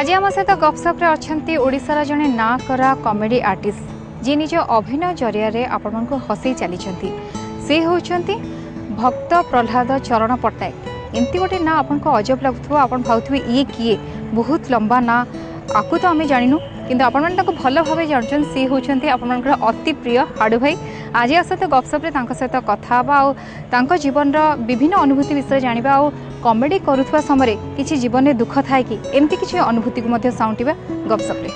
आज आम सहित गपसप्रे अच्छा ओडिशार जड़े ना करा कॉमेडी आर्टिस्ट जी निज अभिनय जरिया आपण को हसई चली से होती भक्त प्रहलाद चरण पट्टनायक। एमती गोटे ना आपन को अजब लगुव आप भावुवे ये किए बहुत लंबा ना आपको तो आम जानू कि आपण भल भाव जानते सी होती आपर अति प्रिय हाड़ू भाई। आज सहित गपसप्रे सहित कथा जीवन विभिन्न अनुभूति विषय जाना आ कॉमेडी करुवा समय किसी जीवन में दुख थाए कि एमती किसी अनुभूति को साउंटिबा गपसप्रे।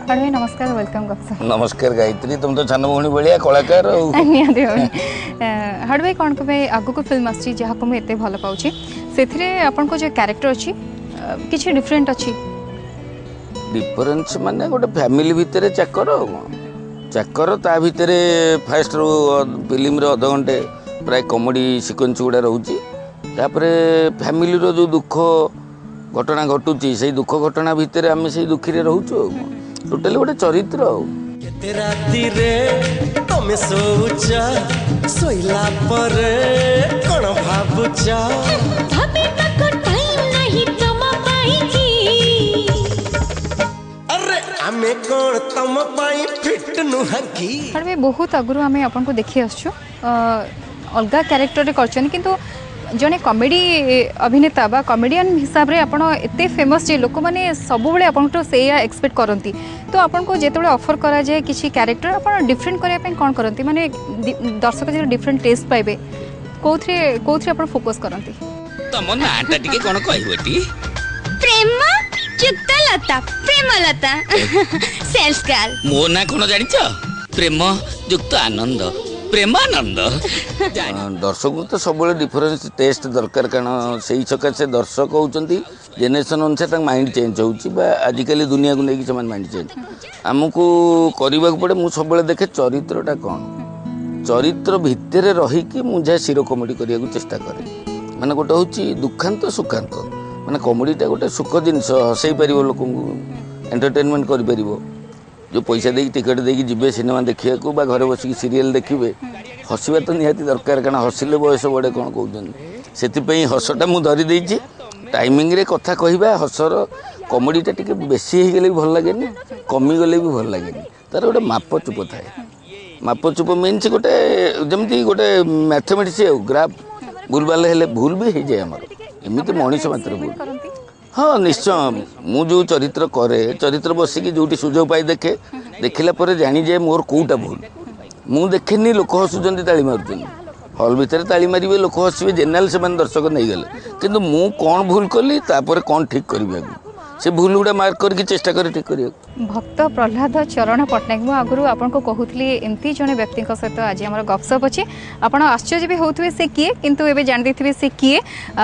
हाड़ू नमस्कार वेलकम गपसप। नमस्कार गायत्री तुम तो छान भौणी भाया कलाकार हाड़ू भाई कौन कहे आगु को फिल्म आसी जहाँ को मुझे भल पाऊँ से आपन को जो कैरेक्टर अच्छी किसी डिफरेंट अच्छी डिफरेन्स माने गोटे फैमिली भितर चाकर चाकर ता भितर फास्ट फिल्म रे अध घंटे प्राय कॉमेडी सिक्वेन्स गुड़ा रोचे फैमिली रो जो दुख घटना घटुची से दुख घटना भितर आम से दुखी रे रहूचु टोटली गोटे चरित्र बहुत आगु आम आपन को देखी आसु अलग कैरेक्टर कर जड़े कॉमेडी अभिनेता बा कॉमेडियन हिसाब से आपड़ एत फेमस जे लोक मैंने सब से एक्सपेक्ट करती तो आपन को जिते ऑफर करा जाए किसी कैरेक्टर आप डिफरेंट करने कौन करती माने दर्शक जो डिफरेंट टेस्ट पाइबे कौन आप फोकस करती तुम नाटा टिके कोन कहबटी प्रेम युक्तलता प्रेमलता सेल्स गर्ल मो ना कोन जानि छ प्रेम युक्त आनंद प्रेमानंद दर्शक तो सब डिफरेंस टेस्ट दरकार कारण से सकाशे दर्शक होती जेनेरेशन अनुसार माइंड चेंज होजिकल दुनिया को लेकिन माइंड चेंज आमको करने पड़े मुझे सब देखे चरित्रटा कौन चरित्र भितर रहीकि मुझे सिर कमेडी करने को चेष्टा करे माने गोटे हूँ दुखांत सुखांत माने कमेडीटा गोटे सुख जिनस हसई पार लोक एंटरटेनमेंट कर जो पैसा देकी टिकट देकी जीवे सिनेमा देखा को घरे बसिक सीरियल देखिए हसवा तो निहाती दरकार कारण हसिले बयस बड़े कौन कहते से हसटा मुझे धरी टाइमिंग रे कथा कहवा हसर कमेडीटा टिके बेसी हो गले भी भल लगे कमी गले भी भल लगे तार गोटे माप चुप थाए माप चुप मीन्स गोटे जमी गोटे मैथमेटिक्स ग्राफ भूल भाल हेले भूल भी हो जाए आमर एमती मनीष मात्र भूल हाँ निश्चय मु जो चरित्र करे चरित्र बसिकी जो सुजोग पाई देखे देखला पर जानी जाए मोर कौटा भूल मु देखेनी लोक हसुँच ताली मारुन हल भितर ताली मारे लोक हसवे जेनेल से दर्शक नहीं गले किंतु मु कौन भूल कली तापर कौन ठीक करी से भूल गुड़ा मार्क करके चेष्टा कर ठीक कर भक्त प्रहलाद चरण पट्टनायक मु आगु आपन को कहूली एमती जड़े व्यक्ति सहित आज आम गपसप अच्छे आप आश्चर्य भी होते से किए किंतु एबे जान देथिबे से किए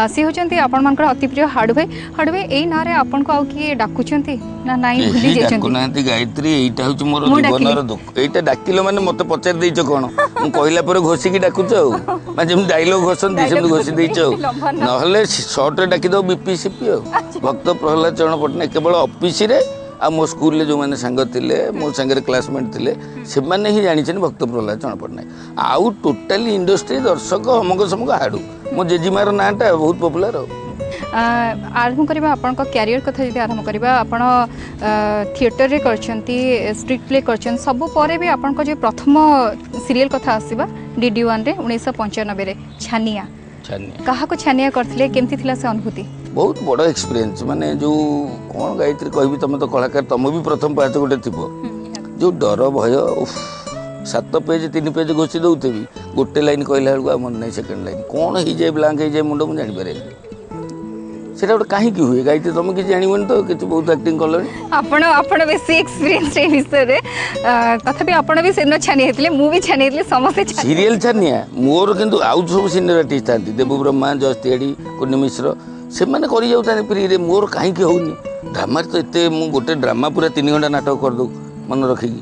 सी होचंती आपण मानकर अति प्रिय हाड़ू भाई एई नारे आपन को आउ किए डाकुचंती ना नाही भूली जायचंती डाकुनांती गायत्री एईटा होची मोर जीवनर दुख एईटा डाकिलो माने मते पचार देइछो कोन मु कहिला पर घोसी की डाकुचो माने जेम डायलॉग घोसंती सेम घोसी देइछो नहले शॉर्ट रे डाकी दो बीपीसीपी भक्त प्रहलाद चरण पट्टनायक केवल ऑफिस रे आ मो स्कूल रे जो माने संग थिले मो संगे क्लासमेट थिले से माने ही जानि छन भक्त प्रहलाद चरण पट्टनायक आउ टोटली इंडस्ट्री दर्शक हमको समको हाडू मो जेजीमार नाटा बहुत पॉपुलर आरंभ करबा आपन को कैरियर कथा जदि आरंभ करबा आपन थिएटर रे करछंती स्ट्रीट प्ले करछन सब परे भी आपन को जो प्रथम सीरियल कथा आसीबा DD1 रे 1995 रे छानिया कहा को छानिया करथिले केमती थिला से अनुभूति बहुत बड़ एक्सपीरियंस माने जो कौन गायत्री कहबी तुम तो कलाकार तुम भी प्रथम पाँच गोटे थी जो डर भय 7 पेज 3 पेज घोषी दौथी गोटे लाइन कहला बेलू मन नहीं सेकेंड लाइन कौन हो जाए ब्लांक हो जाए मुंड मुझे जानीपारे से गोटे कहीं हुए गायत्री तुम किसी जानवन तो कि बहुत एक्टिंग कल बेसी एक्सपीरियंस विषय रे तथापि आपण भी सेन छानी हेतले मु भी छानी हेतले समस्त सीरियल छानिया मोर किंतु आउट सब सीनियर आर्टिस्ट थांती देबू ब्रह्मा जस तियाड़ी कुन्नी मिश्र से मैंने कर जाऊँ फ्री रे मोर कहीं होनी ड्रामा तो एत गोटे ड्रामा पूरा 3 घंटा नाटक करदे मन रखिकी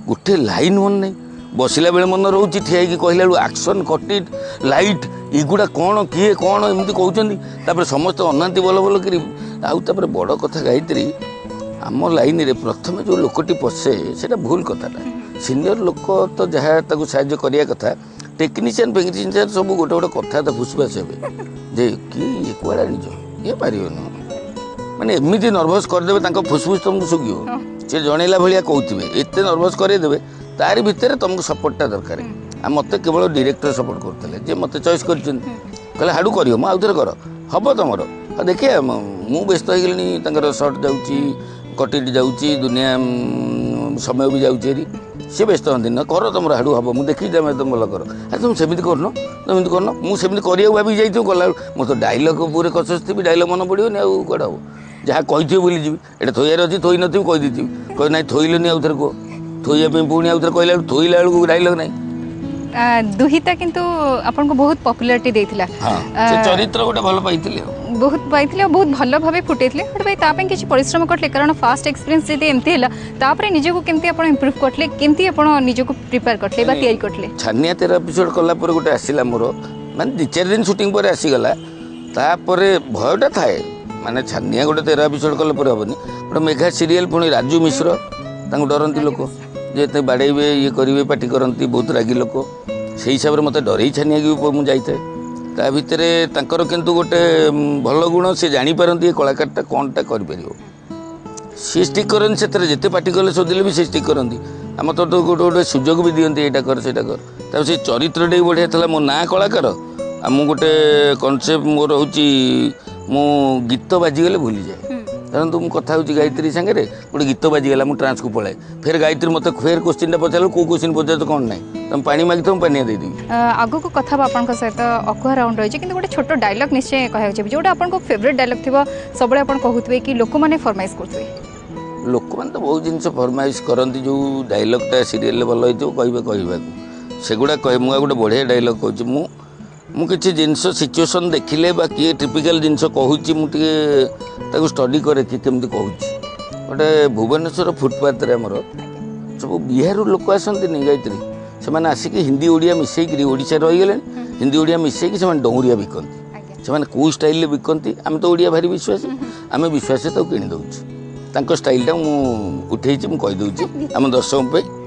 गोटे लाइन मन नहीं बसला बेले मन रोचे ठिया कहला बेलू एक्शन कटिट लाइट युड़ा कौन किए कौन एमती कहते समस्त अनाती बल बल कर बड़ कथा गायत्री आम लाइन रे प्रथम जो लोकटी पशे से भूल कथाटा सीनियर लोक तो जहाँ साहाଯ୍य करिया कथा टेक्नीशियन फेक्नीशियन सब गोटे गोटे कथा फुसफास हे जे कि ये कुआड़ा निज ये पार माने एमती नर्भस करदे फुसफुस तुमको सुगियो सी जनइला भाया कहते एत नर्भस करदे तार भितर तुमको सपोर्टा दरकार मत केवल डायरेक्टर सपोर्ट करते जे मत चॉइस कर हाड़ू कर आउे कर हम तुम देखिए मु व्यस्त हो गली सर्ट जाऊँगी कटिट जाऊँगी दुनिया समय भी जाऊँगी सी व्यस्त हमें ना कर तुम हाड़ू हम मुझे देखी तुम भल कर अरे तुम सेमती करन तुम करन मुझे करा भाभी जाइए गला मो तो डायलग पूरे कसस थी डायलग मन पड़ोनी आउ कौन हम जहाँ कही बोली जी ये थोयार अच्छी थोई नी कहीदी कह ना थोइलनि आउ थे कह थोइया पुणी आउ थे कहला थोइला बेलू डायलग ना दुहिता किंतु आपन को बहुत पॉपुलैरिटी देथिला चरित्र गोटे भल पाइथिले बहुत पाइथिले बहुत भल भाबे फुटेथिले बट भाई तापे किछि परिश्रम करले कारण फास्ट एक्सपीरियंस जेते एमती हला तापरे निजको केमती आपन इंप्रूव करले केमती आपन निजको प्रिपेयर करले बा तयारी करले छानिया 13 एपिसोड कला पर गोटे आसीला मोर माने 2-4 दिन शूटिंग पर आसी गला तापरे भयटा थाए माने छानिया गोटे 13 एपिसोड कला पर हबनी गोटे मेघा सीरियल पुणी राजू मिश्र तांको डरंती लोक जे बाड़े ये करेंगे पार्टी करती बहुत रागी लोक से हिसाब से मत डर छानिया मुझे जाए ता भितर किंतु गोटे भल गुण से जापारती ये कलाकारटा कौनटा कर सी स्टिक करती से जिते पार्टी कले शोधिले भी से स्टिक करती आम तो गोटे गोटे सुजोग भी दिखती यहाँ कर से से चरित्रटे भी बढ़िया था मो ना कलाकार आम गोटे कनसेप्ट मोर हूँ मु गीत बाजिगले भूली जाए धरतु मुझे कथा हूँ गायत्री सागर गोटे गीत बाजिगला मुझे ट्रांस को पलाए फिर गायत्री मत फिर क्वेश्चन पचार कौ क्वेश्चन पचार तो कौन ना तुम पानी मागिथ पानी देदेवी आगु को कथा आपण सहित अकुआ राउंड रही कि गोटे छोट डायलॉग निश्चय कहना चाहिए जोटा आपन को फेवरेट डायलॉग थी सब आपन कहते कि लोक मैंने फरमाइश करते लोक मैंने तो बहुत जिन फरमाइश करती जो डायलॉगटा सीरियल भल हो कहवा सेगुड़ा कह मुझे गोटे बढ़िया डायलॉग कहूँ मु किसी जिनस सिचुएसन देखिले बा किए टिपिकल जिनस कहूँ मुझे स्टडी करे कि केमती कहूँ गोटे भुवनेश्वर फुटपाथ आमर सब बिहार लोक आसती नहीं गायत्री से आसिक हिंदी ओडिया मिसेकी ओडिशा रहीगले हिंदी ओडिया मिसेकी से डौरिया बिकती से कौ स्टाइल बिकती आम तो ओडिया भारी विश्वास आम विश्वास तो किणी दौर स्टाइलटा मुठे कहीदे आम दर्शक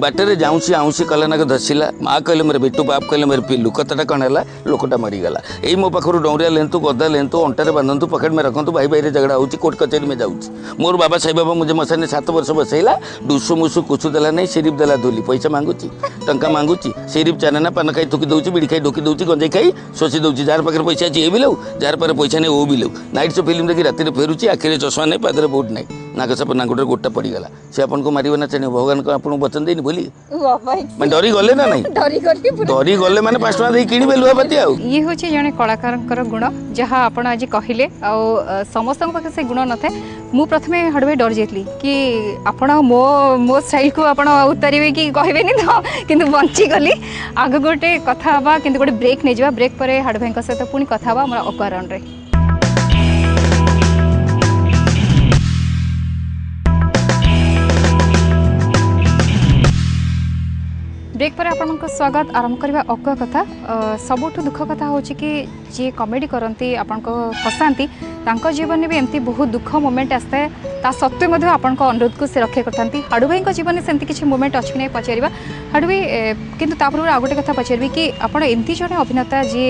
बाटे जाऊँसी आऊँसी कलानाक धसिला माँ कहले मेरे बेटू बाप कहले मेरे पिलू कथाटा कौन है लोकटा मरीगला यही मो पाखर डौरिया लेंतु गदा लेंतु अंटारे बांधतु पकेट में रखु भाई भाई झगड़ा हो कोर्ट कचेरी में जाऊँ मोर बाबा साई बाबा मुझे मसाने 7 वर्ष बसैला डुसु मुसु कुछ देला नहीं सिरिप देला धोली पैसा मांगुची टंका मांगुची सिरिप चाना पान खाई थुकी दूसरी बिड़ी खाई ढोकी दूसरी गंजाई खाई शोषी दूसरी जार पाखे पैसा अच्छी ये भी लो जार पाखे पैसा नहीं वो भी लो नाइट शो फिल्म देखिए राति फेरुची आखिरी चश्मा नहीं पादरे बुट नहीं नाकसा नागोटे गोटा पड़ीगला से आपन को मार ना चाहिए भगवान को आपको वचन देनी बोली डरी गले ना नहीं डरी गले माने 5 टका दे किनिबे लुआपति आ ये होचे जने कलाकारंकर गुण जहाँ आपण आज कहले आ समस्त पाखे से गुण न थाए मु प्रथमे हडवे डर जेतली कि आपण मो मो स्टाइल को आपण उतारिबे कि कहबेनी तो किंतु बंची गली आग गोटे कथा हवा किंतु गोटे ब्रेक नै जबा ब्रेक परे हडवेंक सहित पुनी कथा हवा हमरा अक्वा राउंड रे ब्रेक पर आपनको स्वागत आरंभ करवा अक्वा कथा सबुठ दुख कथा हो कि जी कॉमेडी करती आपको हसाती जीवन में भी एमती बहुत दुख मोमेंट आसता है ता सत्वे आपण अनुरोध को से रक्षा करता हाड़ू भाई जीवन में सेमती किसी मोमेंट अच्छी नहीं पचार हाड़ू भाई कितु आ गोटे कथा पचारि कि आपड़ एमती जड़े अभिनेता जी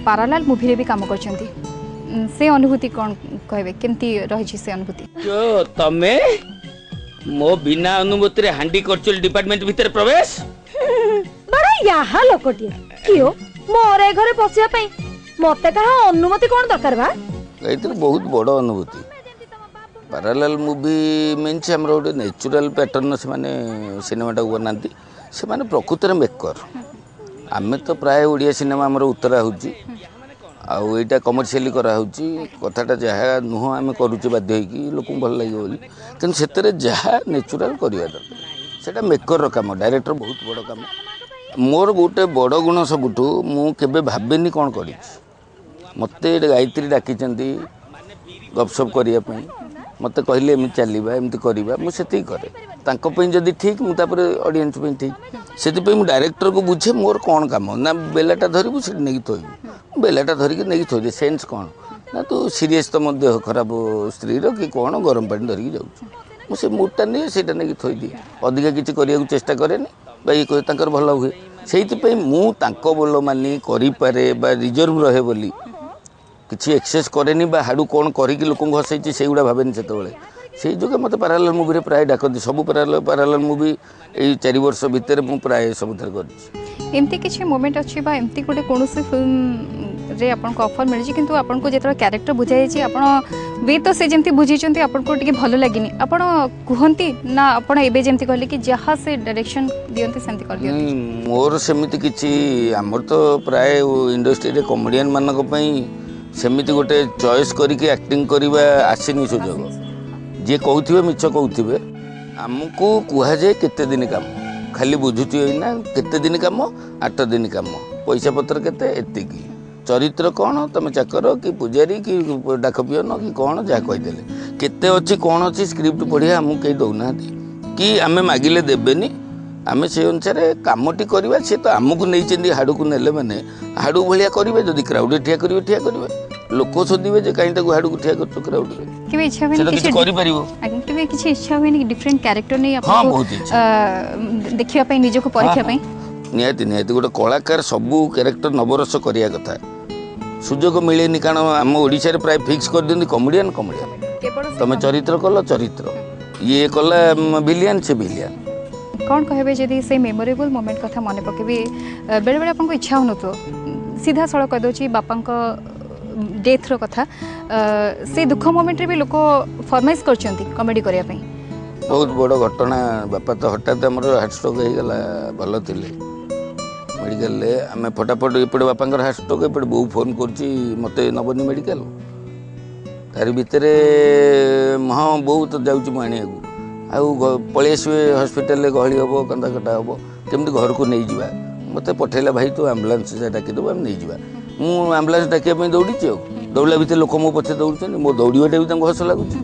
पारालाल मूवी भी काम कर अनुभूति कौन कहे केमती रही से अनुभूति तमें मो बिना अनुमति रे हांडी करचुल डिपार्टमेंट भीतर प्रवेश बड़ा याहा लोकटिया कियो मोरे घरे पसिया पई मते कहा अनुमति कोन दरकार बा एतिर बहुत बड़ अनुभूति पैरेलल मूवी मीन्स हमर गोटे नेचुरल पैटर्न से माने सिनेमाटा बनाती से माने प्रकृति मेकर आमे तो प्राय ओडिया सिनेमा हमर उत्तरा होची आउ एटा कमर्शियली करा होची कथाटा जहाँ नुह आम करुचे बाध्य होगी लोक भल लगे बोली कि से जहाँ नेचुराल करवा दरकार सेटा मेकर काम डायरेक्टर बहुत बड़ काम मोर गोटे बड़ गुण सबुठ मुझे भावेनी कौन कर मत गायत्री डाकी गपसप करने मत कहले एमती चलवा एमती करवा मुझे करे जदि ठीक मुझे ऑडियंस ठीक से डायरेक्टर को बुझे मोर कौन काम ना बेलाटा धरबू से नहीं थोबू बेलाटा धरिकी नहीं थोदे सेन्स कौन ना तू सीरीयस तो मो देह खराब स्त्री कि कौन गरम पानी धरिकी जाऊँ मुझे मुडटा नहीं से नहीं थोई दिए अधिका किसी करने चेष्टा कैनि भाई भल हुए से मुझे बोल मानी करे रिजर्व रहे बोली किसी एक्सेस कैनि हाड़ू कौन करके लोक हसई से गुड़ा भावे से से जो मत पैरालल मुवी प्राय डाकती सब पैरालल मुवी यही 4 वर्ष भितर मुझे प्राय सब एमती किसी मोमेंट अच्छी एमती गोटे कौन फिल्म रे आपको ऑफर मिली किंतु आपको जो कैरेक्टर बुझाई आपण भी तो से जमी बुझी आपको टे भल लगे आपण कहती ना आपड़ एवं जमी कहले कि जहाँ से डायरेक्शन दियंती सेमती कर दियंती मोर सेमिति किछि आमर तो प्राय इंडस्ट्री रे कॉमेडियन मानक पई सेमिति गोटे चॉइस करके एक्टिंग करबा आसीनी सुजोग जे कहउथिबे मिछ कहउथिबे हमको कुहा जाए केते दिन काम खाली बुझुती ना केते दिन काम 8 दिन काम पैसा पत्र केते एतिकी चरित्र कौन तुम चाकर कि पुजारी कि डाक पियन कि कौन जहाँ कहीदेले केते अच्छी कौन अच्छी स्क्रिप्ट पढ़िया आमको कहीं दौना कि आम मागिले देवेनि आम से अनुसार कमटी करवा सी तो आमको नहीं हाड़ को नेले मैंने हाड़ू भाया करेंगे जदि क्राउड ठिया करेंगे लोक शोधे जे कहीं हाड़ को ठिया कर क्राउड डिफरेंट कैरेक्टर नहीं हाँ बहुत इच्छा देखिए निजको परीक्षा निहाती निहाती गोटे कलाकार सबू कैरेक्टर नवरस करिया कथा सुजोग मिलेनि कारण आम ओडिशा प्राय फिक्स कर दियंती कॉमेडियन कॉमेडियन तुम चरित्र कल चरित्र ये कला विलियन से विलियन कौन कहबे जदि से मेमोरेबल मोमेंट कथा मन पकेबे बेले बेले आपको इच्छा होनो तो सीधा सड़क कह दोची बापांको डेथ रो कथा से दुख मोमेंट रे भी लोक फरमाइश करचंती कॉमेडी करिया पई बहुत बड़ घटना बापा तो हठात आमर हार्ट स्ट्रोक हो गला भल थिले मेडिकल आम फटाफट एपटे बापा हार्ट स्ट्रोक एपटे बो फोन कर मत नबनी मेडिकल तार भितर हाँ बो तो जाऊँ मुझे आउ पलि आसवे हस्पिटाल गहली हम कंदा कटा हम केमती घर को नहीं जावा मत पठेला भाई तो आम्बुलांस डाकिदेव आम नहीं जावा मु आम्बुलांस डाकिया दौड़ी दौड़ा भितर लोक मो पछे दौड़ मो दौड़ाटा भी हस लगुच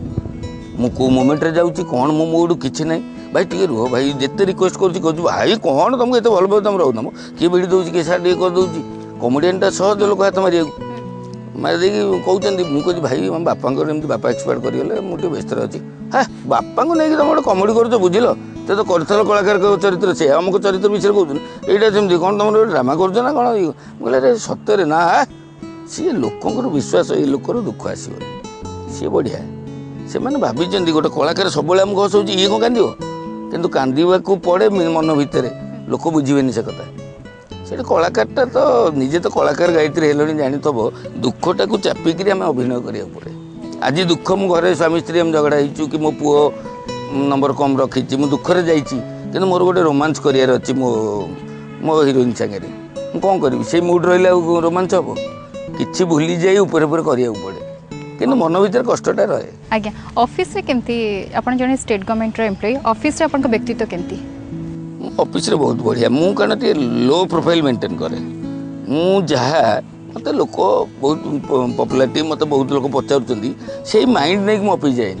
मु को मोमेंट जाऊँगी कौन मो मोड़ किसी ना भाई टे रुह भाई जिते रिक्वेस्ट कर भाई कौन तुमको एत भल पाओ तुम रोना किए भिड़ी दूसरी किए सार टे करदे कमेडियनटा सहज लोक हाथ मारे मारिदे कहते मुझे भाई हम बापा बापा एक्सपायर करगले मुझे व्यस्त अच्छी हाँ बापा को लेकिन तुम गोटे कमेडी कर बुझल तो कर कलाकार चरित्र से अमुक चरित्र विषय कहते यहाँ जमी कौन तुम ड्रामा कर ना कौन बोले सत्य ना सी लोकर विश्वास ये लोकर दुख आसो सी बढ़िया से मैंने भाई गोटे कलाकार सब आमको हसाऊँ ये कौन कांद किंतु कांदा पड़े मन भितर लोक बुझे से कथा से कलाकारटा तो निजे तो कलाकार गायत्री हेलनी जानीथब दुखटा को चापिकी आम अभिनय करा पड़े आज दुख मु घरे स्वामी स्त्री आम झगड़ा हो कि मो पुओ नंबर कम रखी मु दुखरे जाइए मोर गोटे रोमांस करार अच्छी मो मो हिरोइन सागे कौन करी से मुड रहा रोमांस हम कि भूली जाए ऊपर करा पड़े कि मन भर कष्टा रहे आज्ञा ऑफिस रे केमती आपण जने स्टेट गवर्नमेंट रो एम्प्लॉय ऑफिस रे आपण व्यक्तित्व केमती ऑफिस रे बहुत बढ़िया मु कारण टे लो प्रोफाइल मेंटेन करे मु जहा मत लोक बहुत पॉपुलारिटी मत बहुत लोक पचारुचंदी से माइंड नहीं ऑफिस जाए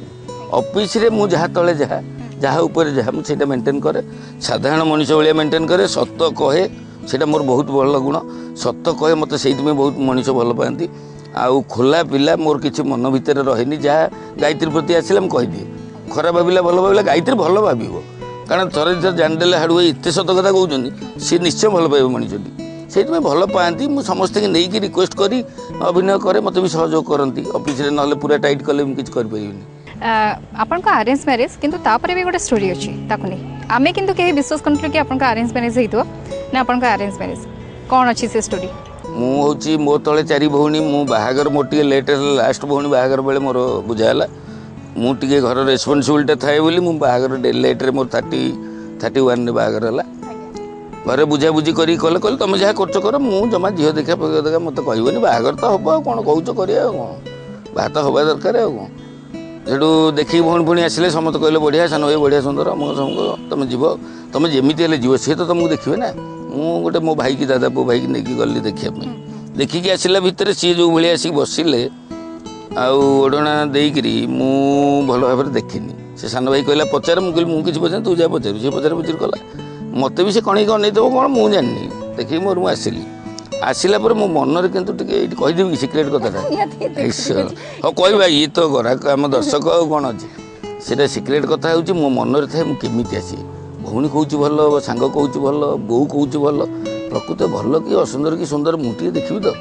ऑफिस रे मु जहा तले जहा जहा ऊपर जहा मु सेटा मेंटेन करे साधारण मनुष्य भाया मेंटेन करे सत कहे सेटा मोर बहुत भल गुण सत कहे मत से बहुत मनुष्य भल पाती आउ खोला पिला मोर किसी मन भितर रहे जहाँ गायत्री प्रति आसला कहीदिए खराब भाविला भल भाविला गायत्री भल भाव कारण थरे थर जानीदे हाड़ू एत सत कथा कहते सी निश्चय भल पाइब मनुष्यटी से भल पाती मुझे समस्त नहीं रिक्वेस्ट करी अभिनय करे मत भी सहयोग करती ऑफिस रे ना पूरा टाइट कले किसी करें आपन को अरेंज मैरिज किंतु तापर भी गोटे स्टोरी अच्छी ताकू नहीं आमे किंतु कहीं विश्वास करनथि कि आपन का अरेंज मैरिज हेतो ना आपन का अरेंज मैरिज कौन अच्छी से स्टोरी मुझे मो तले 4 भौणी मो बाहागर मोर टे लेट लास्ट भौणी बाहागर बेले मोर बुझाला मुझे घर रेस्पॉन्सिबिलिटी थाए बोली मु बाहागर लेट रे मोर 31 बाहागर है घर बुझाबुझी करी कले कल तुम जहाँ कर मु जमा झील देखा पक देखा मत कहबनी बाहागर तो हम कौन कौच कर बाहा तो हवा दरकार सेठू देखिए भौणी भौणी आसिले समस्त कहले बढ़िया सान भाई बढ़िया सुंदर अमुक समूक तुम जीव तुम जमी जीव सी तो तुमको देखिए ना मु गोटे मो भाई की दादा पु भाई की नहीं गली देखापी देखिकी आसला भितर सी जो भाई आसिक बसिले ओढ़ना देकरी मु भल भाव देखनी से सान भाई कहला पचार मुझे मुझे किसी पचार तू जा पचार सी पचार पचार कला मत भी से कण अन देव कौन मुझे जानी देखिए मोर मुझे आसली आसला मो मनरे किंतु टिके कहीदेवी सिक्रेट कथा हाँ कहवा ये तो ग्राहक आम दर्शक कौन अच्छे सीटा सिक्रेट कथा हूँ मो मनरे थाए मुझे आसी भौणी कौच भल सांग कौच भल बो कौच भल प्रकृत भल कि असुंदर कि सुंदर मुझे देखी तो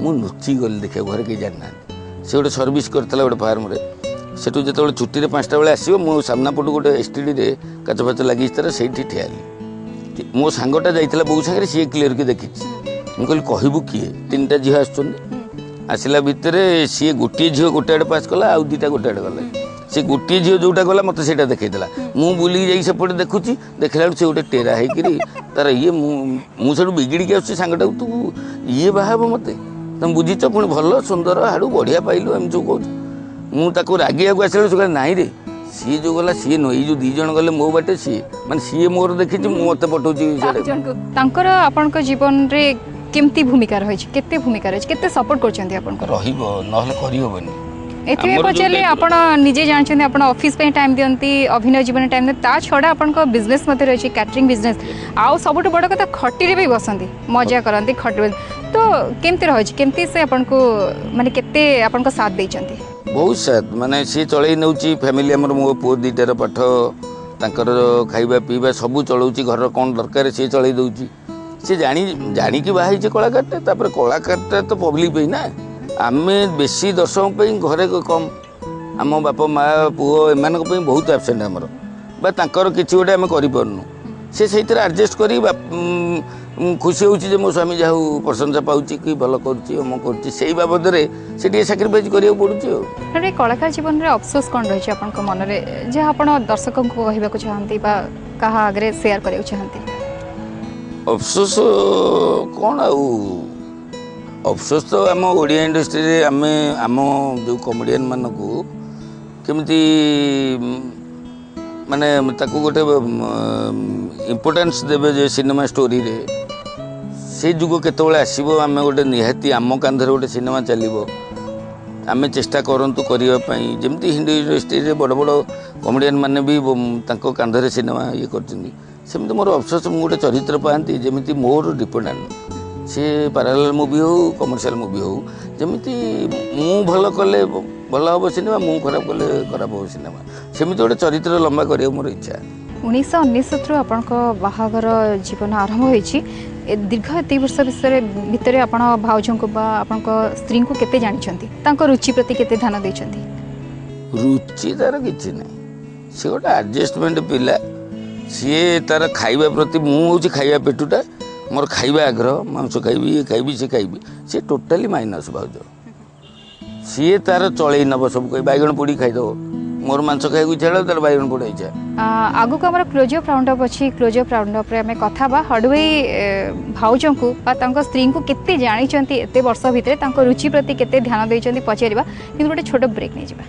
मुझे लुचि गली देखा घर कहीं जाना से गोटे सर्विस करता गोटे फार्म सेठू जो छुट्टी 5टा बेले आसो मो सामना पटू गोटे एसटीडी काच फाच लगी से ठियाली मो सांगटा जाइला बो सागर सी क्लीयर की देखी मुझे कहबू किए 3टा झील आसला भितर सी गोटे झील गोटे आड़े पास कला आउ 2टा गोटे आड़े गला से गोटे झील जोटा गला मत से देखा मुझे बुलिकी जाइए सेपटे देखुची देखला से गोटे टेरा होकर तार ये मुझे बिगिड़ी आसुच्छी सांगटा तू ये बाहब मत तुम बुझीच पुणी भल सुंदर हाड़ू बढ़िया पाइलु एम जो कहूँ मुझे रागिया आसला ना रे सी जो गला सी नुह जो 2 जन गले मो बाटे सी माने सी मोर देखी मत पठाऊँ आपण जीवन रे केमती भूमिका रही केते भूमिका रही केते सपोर्ट करछन्ती आपण को रहिबो नहले करि होबनी एथे पचले आपण निजे जानछन्ती आपण ऑफिस पे टाइम दियंती अभिनय जीवन टाइम दे ता छोडा आपण को बिजनेस मते रही कैटरिंग बिजनेस आउ सबटु बड़ कथा खट्टी रे भी बसंती मजा करंती खट्टी तो केमती रही केमती से आपण को माने केते आपण को साथ देछन्ती बहुत साथ माने सी चलई नउची फैमिली हमर मो पो 2टार पाठ तांकर खाइबा पीबा सब चलाउची घर कौन दरकार सी चलई दउची सी जाणी बाहर कलाकार तापर कलाकार तो पब्लिक पे ना आम बेसी दर्शक पे घरे कम आम बापा माँ पुओ एम बहुत एबसेंट आमर बार कि गोटे आम करूँ से एडजस्ट कर खुशी होची जे मो स्वामी जहाँ प्रशंसा पाउची कि भल कर बाबद से साक्रिफाइज करिया पड़ुची कलाकार जीवन में अफसोस कौन रही है मन में जहाँ आप दर्शक को कहवाक चाहती कहा आगे सेयार करने चाहती अफसोस कौन अफसोस तो आम ओडिया इंडस्ट्री रे आम जो कमेडियन मान को केमती माने ताकू गोटे इम्पोर्टेंस देवे जे सिनेमा स्टोरी रे से जुग केतबेले आसीबो आम गोटे निहाती आम कांधरे गोटे सिनेमा चलिबो आम चेष्टा करंतु करिया पई जेमती हिंदी इंडस्ट्री रे बड़ बड़ कमेडियन माने भी तांको कांधरे सिनेमा ये करचंदी सेमती मोर अफसोस मु गोटे चरित्र पाती जमी मोर डिपेंडेंट सी पैरालेल मूवी हो कमर्शियल मूवी हो जमी मु भल कले भल हम सिनेमा मु खराब कले खराब हो सिनेमा सेमती गोटे चरित्र लंबा करिया मोर इच्छा 1999 आपण बाहागर जीवन आरंभ होईछि दीर्घ 3 वर्ष भितर आपण भाउजों को बा आपण स्त्री को केते जानिछंती तांको रुचि प्रति केते ध्यान दैछंती रुचि तार किछि नै से गोटे एडजस्टमेंट पिला सी तार खाइबा प्रति मुझे खाइबा पेटुटा मोर खाइबा आग्रह मांस खाइबी ये खाइबी से खाइबी सी टोटाली माइनस भाउज सी तार चलई नब सब कही बैगण पोड़ी खाइदब मोर मांस खाइबू इच्छा तार बैगण पोड़ा इच्छा आगु को हमर क्लोजअप राउंड अप अछि क्लोजअप राउंड अप रे हमें कथा बा हडवे भाउजों को बा तांको स्त्री को केते जानि चंती एते वर्ष भितरे तांको रुचि प्रति केते ध्यान दै चंती पछेरिबा किंतु गोटे छोट ब्रेक नै जिबा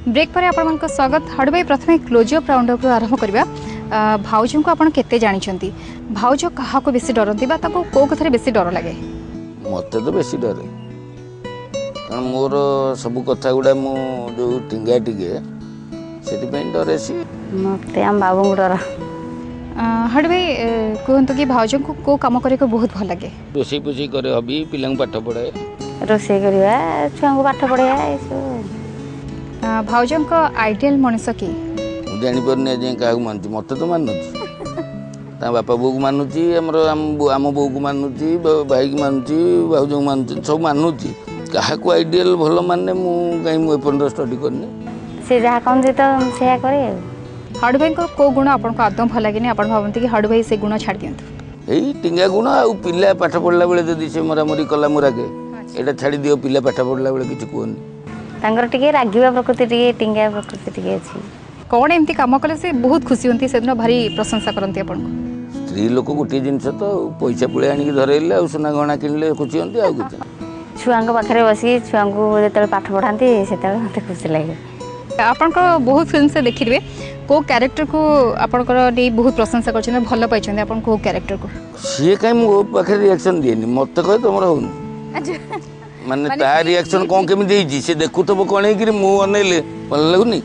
ब्रेक पर आपण को स्वागत हडवे प्रथमे क्लोजअप राउंड अप आरंभ करबा भाउजों को आपण केते जानि चंती भाउज कहा को बेसी डरंती बा ताको को कथरे बेसी डर लागे मते तो बेसी डरे कारण मोर सब कथा गुडा मो जो टिंगा टिके सेति पे डरे सी मते हम बाबू डर हडवे कहंतु कि भाउजों को काम करे को बहुत भल लागे रोसई पुसई करे हबी पिलांग पाठ पढाए रोसई करबा छुआ को पाठ पढाया एसो भाउजों को आइडियल मनुष्य की जानी परने जे का मानती मत तो मानुची ता बापा बो को मानुची आम बो को मानुची भाई की मानुची भाउज को मानुची सब मानुची कहा को आइडियल भलो माने मु काई मु एपन स्टडी करनी से जहा कोन जे तो से करे हड भाई को गुण आपन को आदम भल लागिनी आपन भावंती कि हड भाई से गुण छाड़ दियंतु एई टिंगा गुण आ पिल्ला पाठ पढला बेले जदी से मरा मरी कला मुरा के एटा छाड़ी दियो पिल्ला पाठ पढला बेले किछ कोनी तांगर टिके रागिबा प्रकृति टिके टिंगा प्रकृति टिके अछि कौन एमती काम कले से बहुत खुशी होती से दिन भारी प्रशंसा करती आपन को स्त्री लोक गोटे जिनस तो पैसा पुळे आनी धरैले आ सुना गहना किनले खुशी होती आ कुछ छुआ पाखे बसी छुआ जो पाठ पढ़ाती से मत खुशी लगे आपन को बहुत फिल्म से देखिए को कैरेक्टर को आपन बहुत प्रशंसा कर भल पाई आपन को कैरेक्टर को सी कहीं मो पाखे रिएक्शन दिए मत कहे तुम हो माने ता रिएक्शन कौन केमी देई से देखु तो कौन है कि मु अनेले भल लगुनी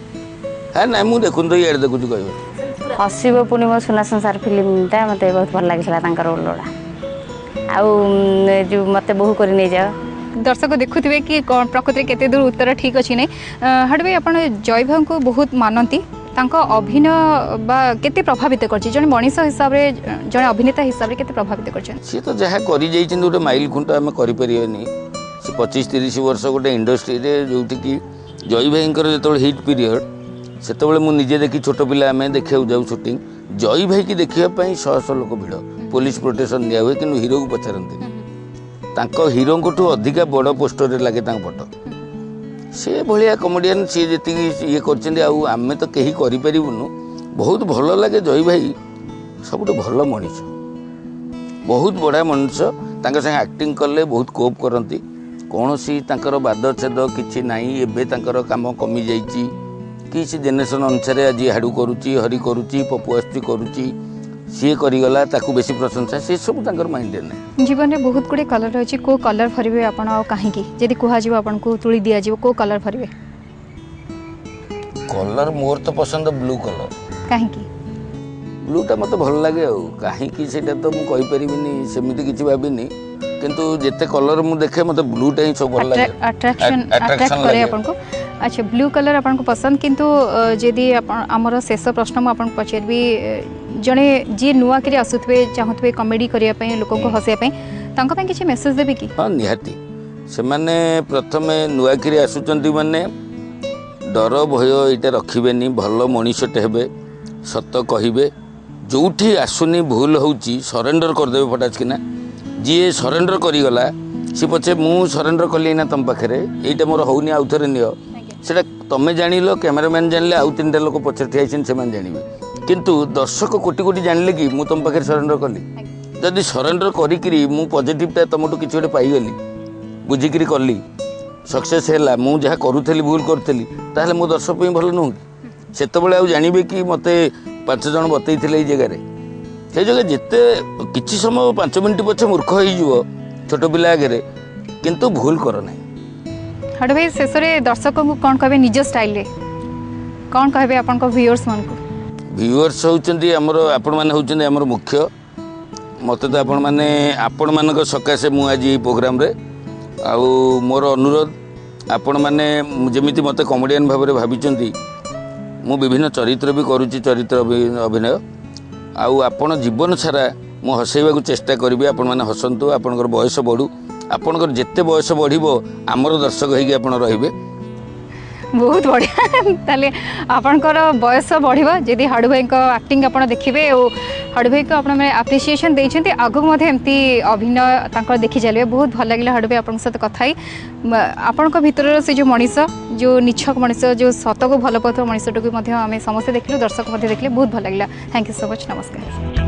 हाँ ना मुझे देखुन तो ये देखुची कह हसिब पुणी मो सुना संसार फिल्मटा मत बहुत भल लगी रोल गुड़ा आउ जो मत बोहू कर नहीं जाओ दर्शक देखुवे कि प्रकृति केते दूर उत्तर ठीक अच्छी नहीं हाड़ भाई आप जय भाई को बहुत मानती अभिनय बा केते प्रभावित कर जन मनीष हिसाब से जन अभिनेता हिसाब से केते प्रभावित कर सी तो जहाँ कर गोटे माइल खुंट आम करें सी 25-30 वर्ष गोटे इंडस्ट्री जो कि जय भाई जो हिट पीरियड से मुझे देखी छोट पिला आम देखा जाऊ सुटिंग जय भाई की देखापी शह शह लोक भिड़ पुलिस प्रोटेक्शन दिया हुए कि हिरो को पचारती हिरो को अधिका बड़ पोस्टर लगे फोटो से भाया कमेडियन सी जी ये करें तो कहीं करूँ बहुत भल लगे जय भाई सब भल मनीष बहुत बढ़िया मनीष संगे एक्टिंग कले बहुत कोप करती कौन सी बाद छेद कि एवं कम कमी जाइए कि जेनेरेशन अनुसार आज हाड़ू करुच्ची हरि करुच्ची पपु आसुच्ची करुच्ची सी करगला बेसी प्रशंसा से सब माइंड ना जीवन में बहुत गुड़े कलर अच्छी को कलर भरवे आप कहीं जदि कह आपन को तुली दि जाव को कलर भरवे कलर मोर तो पसंद ब्लू कलर कहीं ब्लूटा मत भल लगे कहीं तो मुझे कहीपरि सेमती किसी भाविनी किंतु जिते कलर मुझे देखे मत ब्लूटा ही सब भल लगे अट्रैक्ट करे आपन को अच्छा ब्लू कलर आपन को पसंद किंतु जदि आमर शेष प्रश्न मुझे आपन पचारि जड़े जी नुआ कि आसुवे चाहूबे कमेडी करने लोक हसापी किसी मेसेज देवी कि हाँ निहाती से माने प्रथम नुआखिरी आसुचंती माने डर भय यहाँ रखिबेनी भल मनीषटे हेबे सत कहिबे जोठी आसुनी भूल होउची सरेंडर करदेवे फटाच किना जी सरेंडर करीगला सी पछे मु सरेंडर कली ना तुम पाखे यहीटा मोर होनी आउ थे नियो से तुम्हें जान कैमेरामैन जानले आउ 3टा लोक पछे ठिया से जानवे किंतु दर्शक कोटी कोटी जानले कि मु तुम पाखे सरेंडर कली जदि सरेंडर करी मु पॉजिटिवटा तुमठू किसी गोटे पाईगली बुझिकी कली सक्सेस है मु जहाँ करूली भूल करी ताहले मो दर्शक भल नुह कि सेतबेले आउ जानवे कि मत 5 जन बतई ये जगह से जगह जिते किसी समय 5 मिनट पछे मूर्ख हो छोट पिला आगे किंतु भूल कर ना हट भाई शेष में दर्शक को कौन कहे निज स्टाइल रे कौन कहे आपन को व्यूअर्स मन को व्यूअर्स होचंदी हमर आपण माने होचंदी हमर मुख्य मते तो आपण मानक सकाशे मु आज प्रोग्राम रे आउ मोर अनुरोध आपण माने जेमिति मते कॉमेडियन भाव में भाविचंदी मु विभिन्न चरित्र भी करुच्ची चरित्र अभिनय आउ आपण जीवन सारा मु हसैबा चेष्टा करी आपण मैंने हसतु आपंकर बयस बढ़ू आपंकर जिते बयस बढ़ो आमर दर्शक होगी आप रे बहुत बढ़िया ताले आपनकर बयस बढ़िबा जदि हाड़ू भाई एक्टिंग आप देखिए हाड़ू भाई को आपने एप्रिसिएशन देते आगक एमती अभिनय देखी चलिए बहुत भल लगे हाड़ू भाई आप सहित कथाई आपण भीतर से जो मनीष जो निछक मनीष जो सत को भल पाता मनीषटू आम समस्ते देखिलु दर्शक देखिले बहुत भल लगे थैंक यू सो मच नमस्कार।